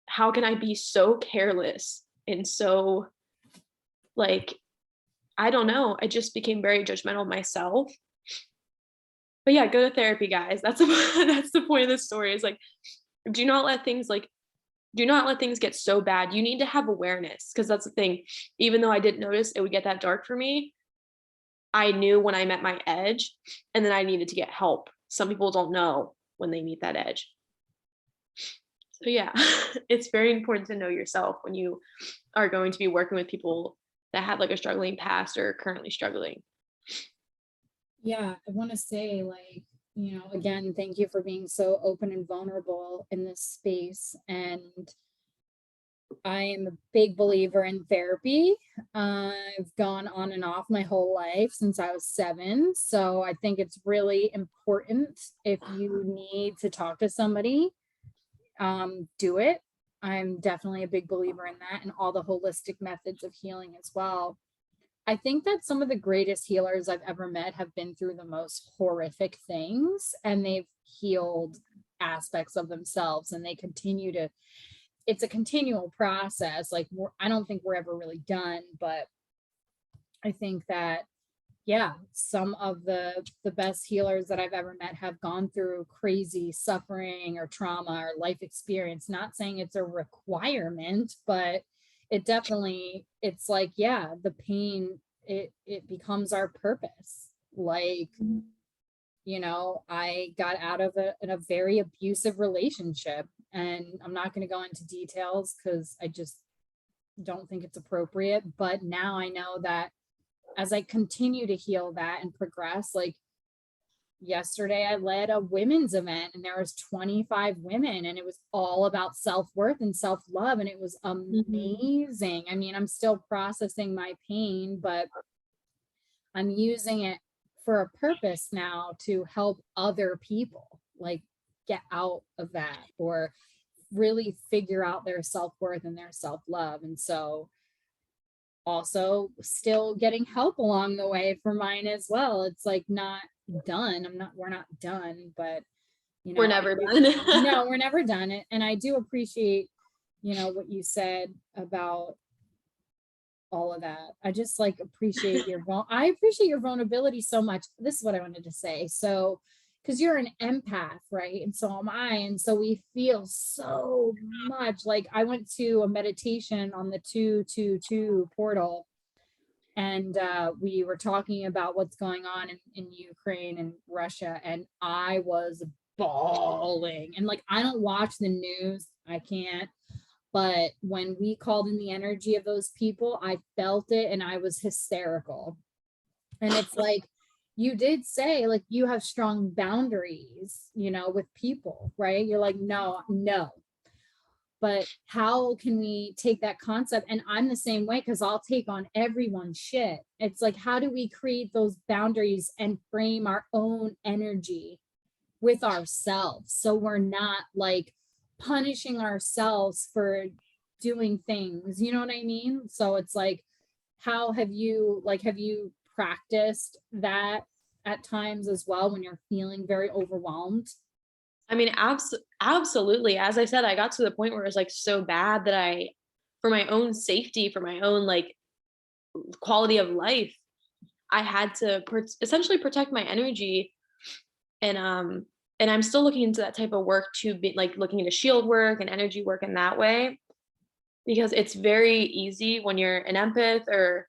how can I be so careless and so, like, I don't know. I just became very judgmental of myself. But yeah, go to therapy, guys. That's that's the point of this story, is like, do not let things get so bad. You need to have awareness, because that's the thing. Even though I didn't notice it would get that dark for me, I knew when I met my edge, and then I needed to get help. Some people don't know when they meet that edge. So yeah, it's very important to know yourself when you are going to be working with people that have like a struggling past or currently struggling. Yeah, I want to say, like, again, thank you for being so open and vulnerable in this space. And I am a big believer in therapy. I've gone on and off my whole life since I was 7. So I think it's really important, if you need to talk to somebody, do it. I'm definitely a big believer in that, and all the holistic methods of healing as well. I think that some of the greatest healers I've ever met have been through the most horrific things, and they've healed aspects of themselves, and they continue to. It's a continual process. Like, I don't think we're ever really done, but I think that, yeah, some of the best healers that I've ever met have gone through crazy suffering or trauma or life experience. Not saying it's a requirement, but it definitely, it's like, yeah, the pain, it becomes our purpose. Like, I got out of a very abusive relationship, and I'm not going to go into details because I just don't think it's appropriate. But now I know that as I continue to heal that and progress, like yesterday I led a women's event, and there was 25 women, and it was all about self-worth and self-love, and it was amazing. I mean, I'm still processing my pain, but I'm using it for a purpose now to help other people, like, get out of that, or really figure out their self-worth and their self-love. And so also still getting help along the way for mine as well. It's like not done. We're not done, but We're never done. No, we're never done. And I do appreciate, what you said about all of that. I just like appreciate I appreciate your vulnerability so much. This is what I wanted to say. So, because you're an empath, right? And so am I. And so we feel so much. Like, I went to a meditation on the 222 portal, and we were talking about what's going on in Ukraine and Russia, and I was bawling. And like, I don't watch the news. I can't. But when we called in the energy of those people, I felt it, and I was hysterical. And it's like, you did say, like, you have strong boundaries, with people, right? You're like, no. But how can we take that concept? And I'm the same way, because I'll take on everyone's shit. It's like, how do we create those boundaries and frame our own energy with ourselves, so we're not like punishing ourselves for doing things, you know what I mean? So it's like, how have you practiced that at times as well, when you're feeling very overwhelmed? I mean, absolutely. As I said, I got to the point where it was like so bad that for my own safety, for my own like quality of life, I had to essentially protect my energy. And I'm still looking into that type of work, to be like looking into shield work and energy work in that way, because it's very easy when you're an empath or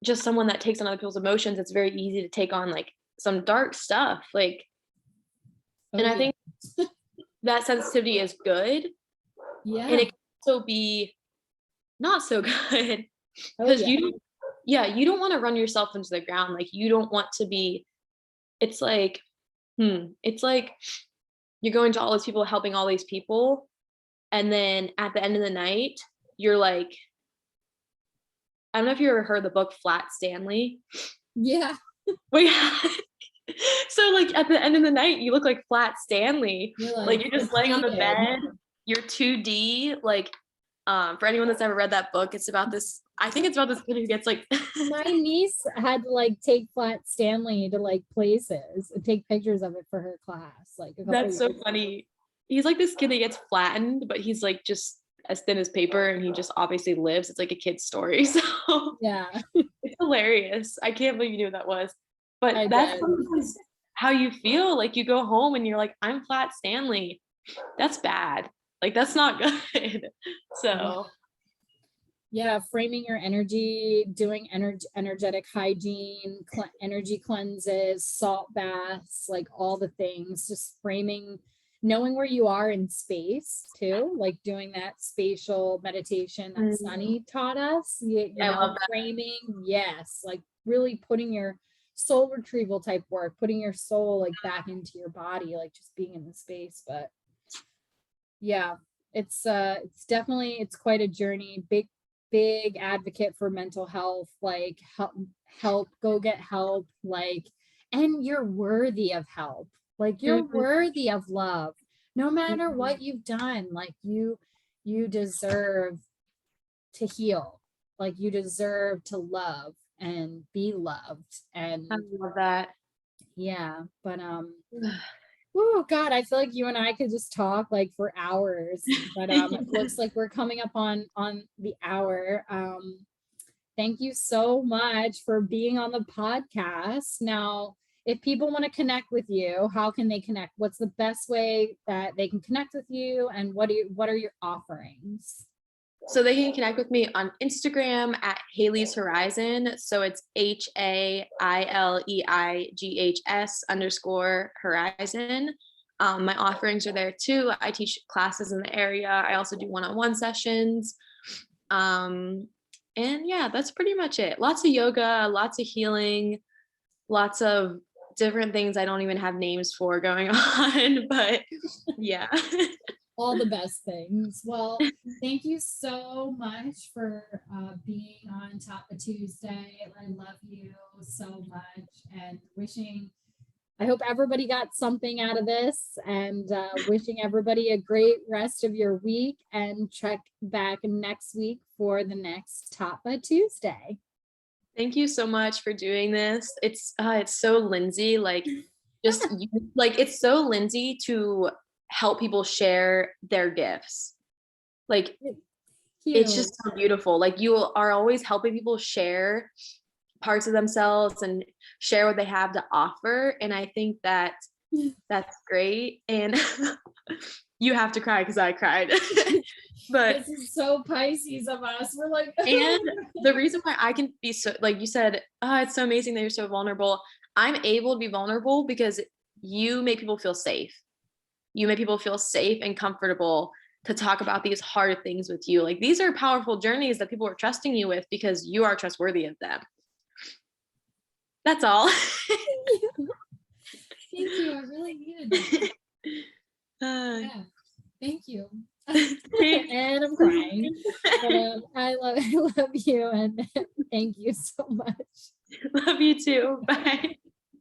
just someone that takes on other people's emotions. It's very easy to take on like some dark stuff, like, and I think that sensitivity is good. Yeah. And it can also be not so good, because you don't want to run yourself into the ground. Like, you don't want to be, it's like you're going to all these people, helping all these people, and then at the end of the night, you're like, I don't know if you ever heard the book Flat Stanley. Yeah. Wait. So like at the end of the night, you look like Flat Stanley. Like you're just laying on the bed. You're 2D. Like, For anyone that's ever read that book, it's about this, I think it's about this kid who gets like My niece had to like take Flat Stanley to like places and take pictures of it for her class. Like a couple that's so years ago. funny. He's like this kid that gets flattened, but he's like just as thin as paper and he just obviously lives. It's like a kid's story. So Yeah, it's hilarious. I can't believe you knew who that was. But I that's did. sometimes how you feel. Like you go home and you're like, I'm Flat Stanley. That's bad. Like that's not good. So Yeah, framing your energy, doing energetic hygiene, energy cleanses, salt baths, like all the things, just framing, knowing where you are in space too, like doing that spatial meditation that Sunny taught us, I love that. framing, yes, like really putting your soul retrieval type work, putting your soul like back into your body, like just being in the space. But yeah, it's definitely, it's quite a journey. Big advocate for mental health, like help, go get help, like, and you're worthy of help, like you're Mhm. worthy of love, no matter Mhm. what you've done, like you deserve to heal, like you deserve to love and be loved. I And love that. yeah, but oh God, I feel like you and I could just talk like for hours, but it looks like we're coming up on the hour. Thank you so much for being on the podcast. Now, if people want to connect with you, how can they connect? What's the best way that they can connect with you, and what are your offerings? So they can connect with me on Instagram at Haileigh's Horizon. So it's HAILEIGHS_Horizon. My offerings are there too. I teach classes in the area. I also do one-on-one sessions. And yeah, that's pretty much it. Lots of yoga, lots of healing, lots of different things I don't even have names for going on, but yeah. All the best things. Well, thank you so much for being on Tattva Tuesday. I love you so much, and I hope everybody got something out of this, and wishing everybody a great rest of your week, and check back next week for the next Tattva Tuesday. Thank you so much for doing this. It's so Lindsay, like just like it's so Lindsay to help people share their gifts. Like it's Cute. just so beautiful. Like you are always helping people share parts of themselves and share what they have to offer. And I think that that's great. And you have to cry because I cried. But This is so Pisces of us. We're like, and the reason why I can be so, like you said, oh, it's so amazing that you're so vulnerable. I'm able to be vulnerable because you make people feel safe. You make people feel safe and comfortable to talk about these hard things with you. Like these are powerful journeys that people are trusting you with because you are trustworthy of them. That's all. thank you. I really needed that. Yeah, thank you. And I'm crying. But I love you, and thank you so much. Love you too. Bye.